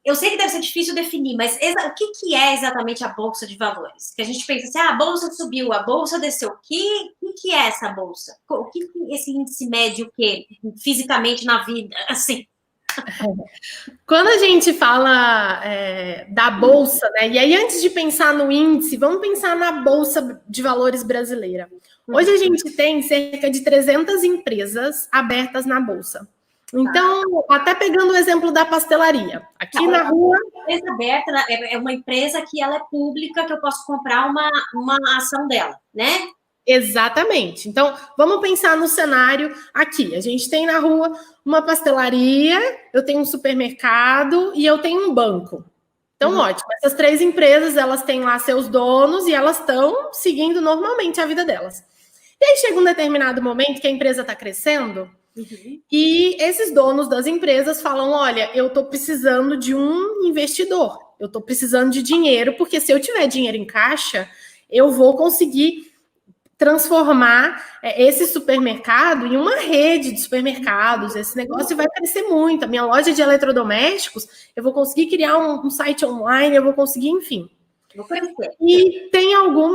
eu sei que deve ser difícil definir, mas o que é exatamente a Bolsa de Valores? Que a gente pensa assim, a Bolsa subiu, a Bolsa desceu. O que é essa Bolsa? O que esse índice mede o quê? Fisicamente na vida, assim? Quando a gente fala da Bolsa, né? E aí, antes de pensar no índice, vamos pensar na Bolsa de Valores brasileira. Hoje a gente tem cerca de 300 empresas abertas na Bolsa. Então, até pegando o exemplo da pastelaria. Aqui na rua... Empresa aberta é uma empresa que ela é pública, que eu posso comprar uma ação dela, né? Exatamente. Então, vamos pensar no cenário aqui. A gente tem na rua uma pastelaria, eu tenho um supermercado e eu tenho um banco. Então, ótimo. Essas 3 empresas, elas têm lá seus donos e elas estão seguindo normalmente a vida delas. E aí chega um determinado momento que a empresa está crescendo e esses donos das empresas falam, olha, eu estou precisando de um investidor, eu estou precisando de dinheiro, porque se eu tiver dinheiro em caixa, eu vou conseguir transformar esse supermercado em uma rede de supermercados. Esse negócio vai crescer muito. A minha loja de eletrodomésticos, eu vou conseguir criar um site online, eu vou conseguir, enfim. E tem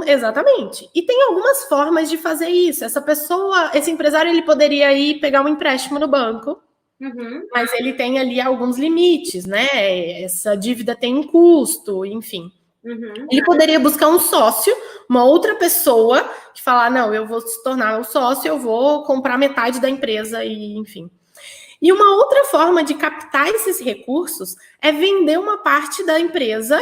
exatamente. E tem algumas formas de fazer isso. Esse empresário, ele poderia ir pegar um empréstimo no banco, mas ele tem ali alguns limites, né? Essa dívida tem um custo, enfim. Ele poderia buscar um sócio, uma outra pessoa que falar, não, eu vou se tornar um sócio, eu vou comprar metade da empresa e enfim. E uma outra forma de captar esses recursos é vender uma parte da empresa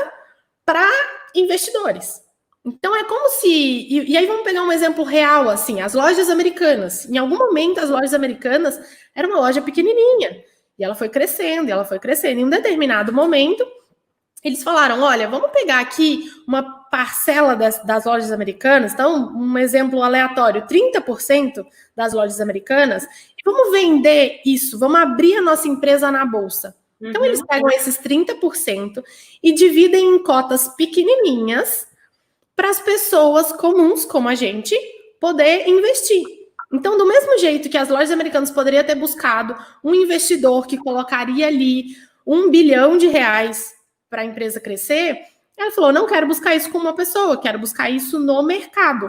para investidores. Então é como se... E aí vamos pegar um exemplo real, assim, as lojas americanas. Em algum momento as lojas americanas eram uma loja pequenininha e ela foi crescendo, e ela foi crescendo. Em um determinado momento eles falaram, olha, vamos pegar aqui uma parcela das lojas americanas, então, um exemplo aleatório, 30% das lojas americanas, e vamos vender isso, vamos abrir a nossa empresa na Bolsa. Então, eles pegam esses 30% e dividem em cotas pequenininhas para as pessoas comuns, como a gente, poder investir. Então, do mesmo jeito que as lojas americanas poderiam ter buscado um investidor que colocaria ali R$1 bilhão para a empresa crescer, ela falou, não quero buscar isso com uma pessoa, quero buscar isso no mercado.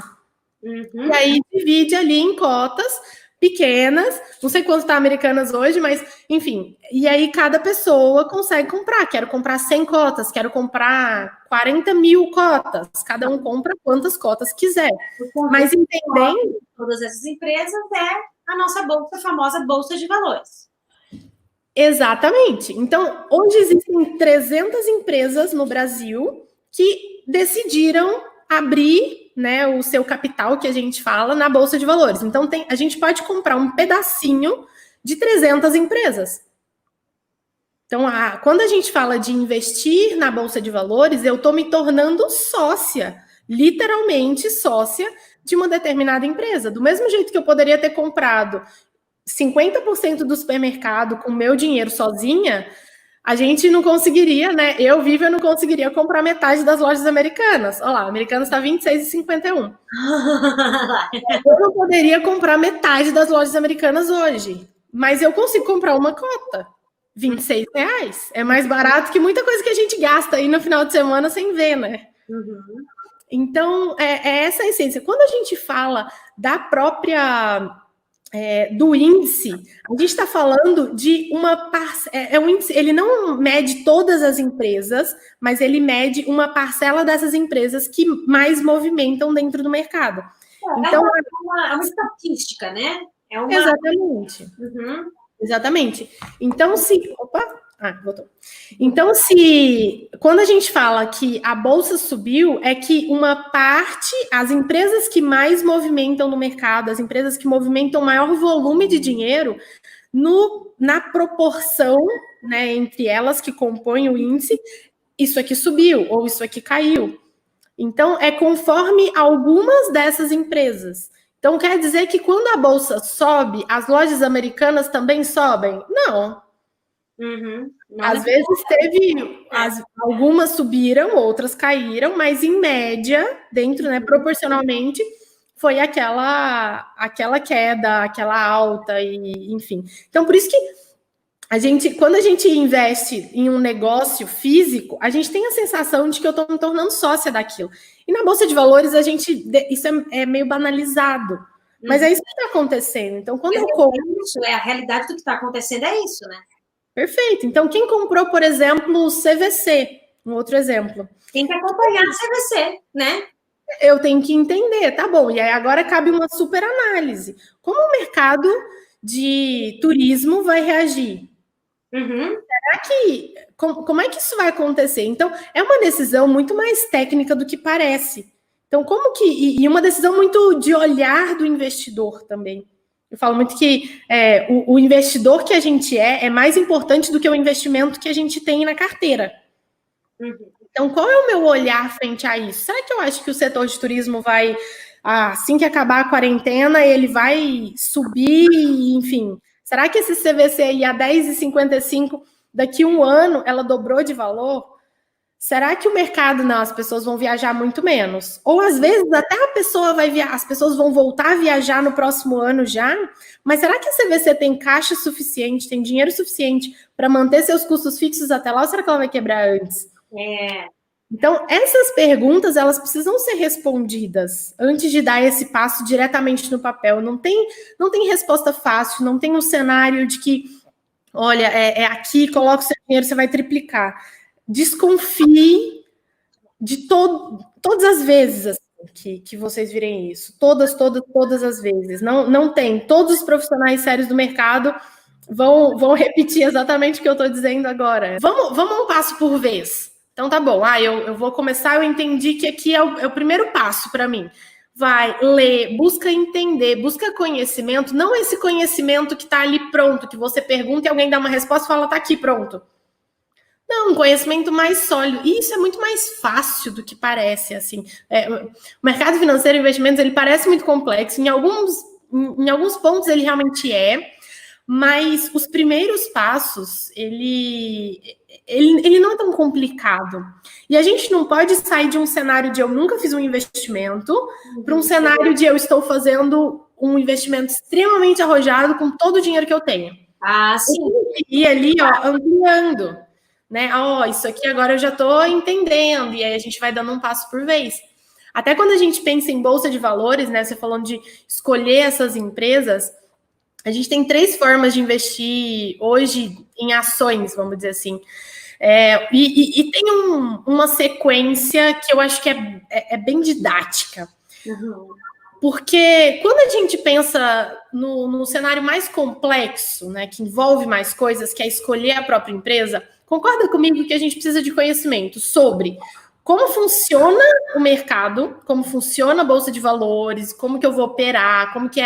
E aí divide ali em cotas pequenas, não sei quanto está americanas hoje, mas enfim, e aí cada pessoa consegue comprar, quero comprar 100 cotas, quero comprar 40 mil cotas, cada um compra quantas cotas quiser. Mas entendendo... Todas essas empresas é a nossa bolsa, a famosa Bolsa de Valores. Exatamente. Então, hoje existem 300 empresas no Brasil que decidiram abrir, né, o seu capital, que a gente fala, na Bolsa de Valores. Então, a gente pode comprar um pedacinho de 300 empresas. Então, quando a gente fala de investir na Bolsa de Valores, eu estou me tornando sócia, literalmente sócia de uma determinada empresa. Do mesmo jeito que eu poderia ter comprado 50% do supermercado com meu dinheiro sozinha, a gente não conseguiria, né? Eu não conseguiria comprar metade das lojas americanas. Olha lá, Americanas está R$26,51. Eu não poderia comprar metade das lojas americanas hoje, mas eu consigo comprar uma cota. R$26. É mais barato que muita coisa que a gente gasta aí no final de semana sem ver, né? Então, é essa a essência. Quando a gente fala da própria... do índice, a gente está falando de uma um índice, ele não mede todas as empresas, mas ele mede uma parcela dessas empresas que mais movimentam dentro do mercado. Então, é uma estatística, né? Exatamente. Exatamente. Então, voltou. Então, quando a gente fala que a bolsa subiu, é que uma parte, as empresas que mais movimentam no mercado, as empresas que movimentam maior volume de dinheiro, na proporção, né, entre elas que compõem o índice, isso aqui subiu ou isso aqui caiu. Então, é conforme algumas dessas empresas. Então, quer dizer que quando a bolsa sobe, as lojas americanas também sobem? Não. Às vezes algumas subiram, outras caíram, mas em média, dentro, né, proporcionalmente, foi aquela queda, aquela alta, e enfim. Então, por isso que quando a gente investe em um negócio físico, a gente tem a sensação de que eu estou me tornando sócia daquilo. E na Bolsa de Valores, isso é meio banalizado. Mas é isso que está acontecendo. Então, quando eu compro... Isso, a realidade do que está acontecendo é isso, né? Perfeito. Então, quem comprou, por exemplo, o CVC, um outro exemplo. Tem que acompanhar o CVC, né? Eu tenho que entender, tá bom. E aí agora cabe uma super análise. Como o mercado de turismo vai reagir? Será que... Como é que isso vai acontecer? Então, é uma decisão muito mais técnica do que parece. Então, como que... E uma decisão muito de olhar do investidor também. Eu falo muito que o investidor que a gente é mais importante do que o investimento que a gente tem na carteira. Então, qual é o meu olhar frente a isso? Será que eu acho que o setor de turismo vai, assim que acabar a quarentena, ele vai subir, enfim... Será que esse CVC aí a 10,55, daqui a um ano, ela dobrou de valor? Será que o mercado, não, as pessoas vão viajar muito menos? Ou às vezes até as pessoas vão voltar a viajar no próximo ano já, mas será que a CVC tem caixa suficiente, tem dinheiro suficiente para manter seus custos fixos até lá, ou será que ela vai quebrar antes? Então, essas perguntas, elas precisam ser respondidas antes de dar esse passo diretamente no papel. Não tem resposta fácil, não tem um cenário de que, olha, aqui, coloca o seu dinheiro, você vai triplicar. Desconfie de todas as vezes assim, que vocês virem isso. Todas as vezes. Não tem. Todos os profissionais sérios do mercado vão repetir exatamente o que eu estou dizendo agora. Vamos um passo por vez. Então tá bom, eu vou começar, eu entendi que aqui é o primeiro passo para mim. Vai ler, busca entender, busca conhecimento, não esse conhecimento que está ali pronto, que você pergunta e alguém dá uma resposta e fala, tá aqui, pronto. Não, um conhecimento mais sólido. E isso é muito mais fácil do que parece, assim. O mercado financeiro e investimentos, ele parece muito complexo. Em alguns pontos ele realmente é, mas os primeiros passos, ele não é tão complicado. E a gente não pode sair de um cenário de eu nunca fiz um investimento para um cenário de eu estou fazendo um investimento extremamente arrojado com todo o dinheiro que eu tenho. Sim. E ali, ampliando, né? Isso aqui agora eu já estou entendendo. E aí a gente vai dando um passo por vez. Até quando a gente pensa em bolsa de valores, né? Você falando de escolher essas empresas, a gente tem 3 formas de investir hoje em ações, vamos dizer assim. E tem uma sequência que eu acho que é bem didática. Porque quando a gente pensa no cenário mais complexo, né, que envolve mais coisas, que é escolher a própria empresa, concorda comigo que a gente precisa de conhecimento sobre como funciona o mercado, como funciona a bolsa de valores, como que eu vou operar, como que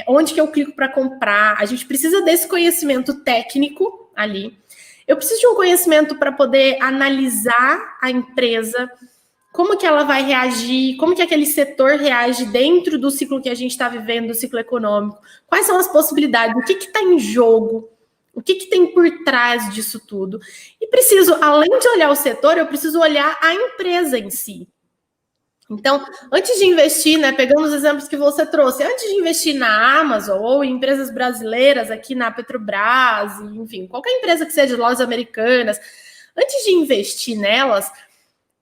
onde que eu clico para comprar. A gente precisa desse conhecimento técnico ali. Eu preciso de um conhecimento para poder analisar a empresa, como que ela vai reagir, como que aquele setor reage dentro do ciclo que a gente está vivendo, do ciclo econômico. Quais são as possibilidades? O que está em jogo? O que tem por trás disso tudo? E preciso, além de olhar o setor, eu preciso olhar a empresa em si. Então, antes de investir, né, pegando os exemplos que você trouxe, antes de investir na Amazon ou em empresas brasileiras, aqui na Petrobras, enfim, qualquer empresa que seja de lojas americanas, antes de investir nelas,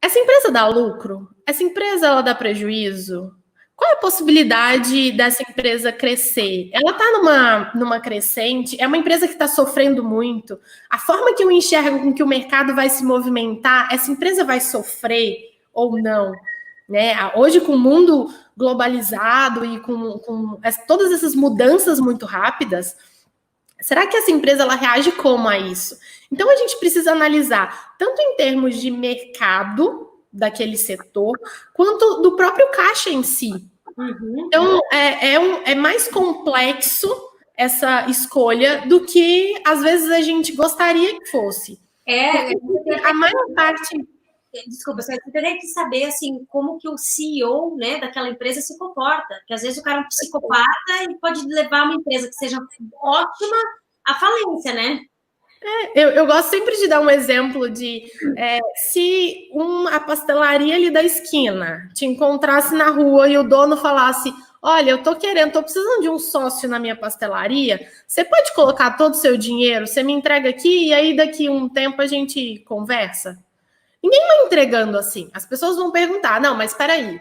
essa empresa dá lucro? Essa empresa, ela dá prejuízo? Qual é a possibilidade dessa empresa crescer? Ela está numa crescente? É uma empresa que está sofrendo muito? A forma que eu enxergo com que o mercado vai se movimentar, essa empresa vai sofrer ou não? Né? Hoje, com o mundo globalizado e com todas essas mudanças muito rápidas, será que essa empresa ela reage como a isso? Então, a gente precisa analisar tanto em termos de mercado daquele setor, quanto do próprio caixa em si. Então, é mais complexo essa escolha do que, às vezes, a gente gostaria que fosse. A maior parte... Desculpa, você teria que saber, assim, como que o CEO, né, daquela empresa se comporta. Porque, às vezes, o cara é um psicopata e pode levar uma empresa que seja ótima à falência, né? Eu gosto sempre de dar um exemplo de se a pastelaria ali da esquina te encontrasse na rua e o dono falasse, olha, eu tô precisando de um sócio na minha pastelaria, você pode colocar todo o seu dinheiro, você me entrega aqui e aí daqui um tempo a gente conversa? Ninguém vai entregando assim. As pessoas vão perguntar, não, mas espera aí,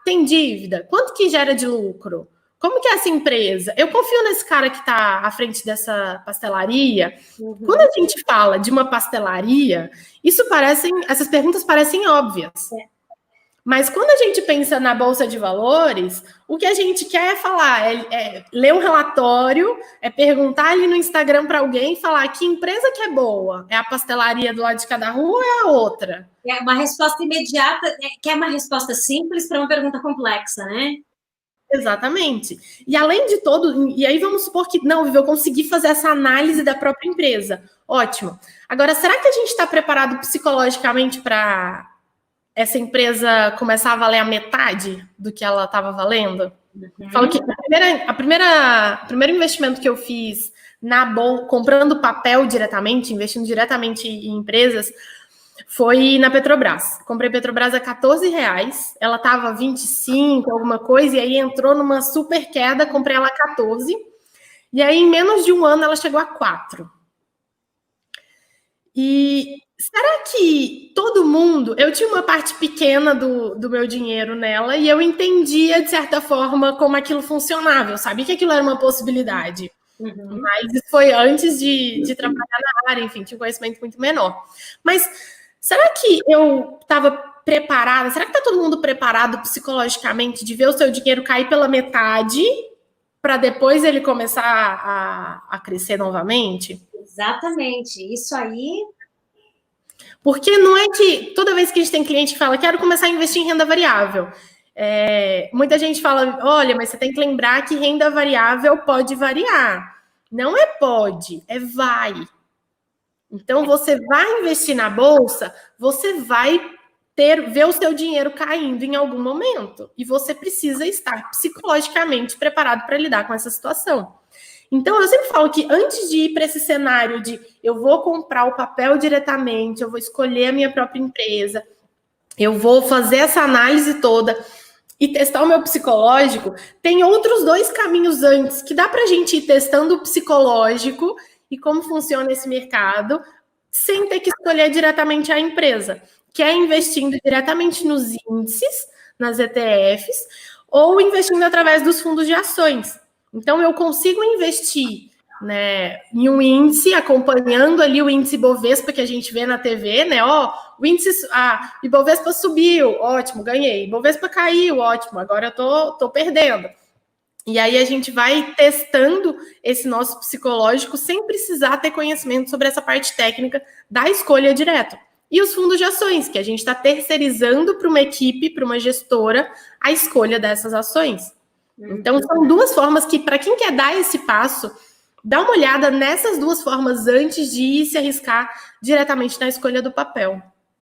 tem dívida? Quanto que gera de lucro? Como que é essa empresa? Eu confio nesse cara que está à frente dessa pastelaria. Uhum. Quando a gente fala de uma pastelaria, essas perguntas parecem óbvias. Mas quando a gente pensa na Bolsa de Valores, o que a gente quer é falar, é ler um relatório, é perguntar ali no Instagram para alguém e falar que empresa que é boa? É a pastelaria do lado de cada rua ou é a outra? É uma resposta imediata, que é uma resposta simples para uma pergunta complexa, né? Exatamente. E além de todo, e aí vamos supor que, não, eu consegui fazer essa análise da própria empresa. Ótimo. Agora, será que a gente está preparado psicologicamente para essa empresa começar a valer a metade do que ela estava valendo? Uhum. Falo que o primeiro investimento que eu fiz comprando papel diretamente, investindo diretamente em empresas, foi na Petrobras. Comprei Petrobras a R$14, ela estava 25, alguma coisa, e aí entrou numa super queda, comprei ela a 14, e aí em menos de um ano ela chegou a 4. E será que todo mundo... Eu tinha uma parte pequena do meu dinheiro nela, e eu entendia, de certa forma, como aquilo funcionava, eu sabia que aquilo era uma possibilidade. Uhum. Mas isso foi antes de trabalhar na área, enfim, tinha um conhecimento muito menor. Mas será que eu estava preparada? Será que está todo mundo preparado psicologicamente de ver o seu dinheiro cair pela metade para depois ele começar a crescer novamente? Exatamente. Isso aí... Porque não é que toda vez que a gente tem cliente que fala, quero começar a investir em renda variável. Muita gente fala, olha, mas você tem que lembrar que renda variável pode variar. Não é pode, é vai. Então, você vai investir na bolsa, você vai ver o seu dinheiro caindo em algum momento. E você precisa estar psicologicamente preparado para lidar com essa situação. Então, eu sempre falo que antes de ir para esse cenário de eu vou comprar o papel diretamente, eu vou escolher a minha própria empresa, eu vou fazer essa análise toda e testar o meu psicológico, tem outros 2 caminhos antes, que dá para a gente ir testando o psicológico e como funciona esse mercado, sem ter que escolher diretamente a empresa, que é investindo diretamente nos índices, nas ETFs, ou investindo através dos fundos de ações. Então, eu consigo investir, né, em um índice, acompanhando ali o índice Bovespa que a gente vê na TV, né? O índice, Ibovespa subiu, ótimo, ganhei. Ibovespa caiu, ótimo, agora eu tô perdendo. E aí a gente vai testando esse nosso psicológico sem precisar ter conhecimento sobre essa parte técnica da escolha direta. E os fundos de ações, que a gente está terceirizando para uma equipe, para uma gestora, a escolha dessas ações. Então, são 2 formas que, para quem quer dar esse passo, dá uma olhada nessas 2 formas antes de ir se arriscar diretamente na escolha do papel.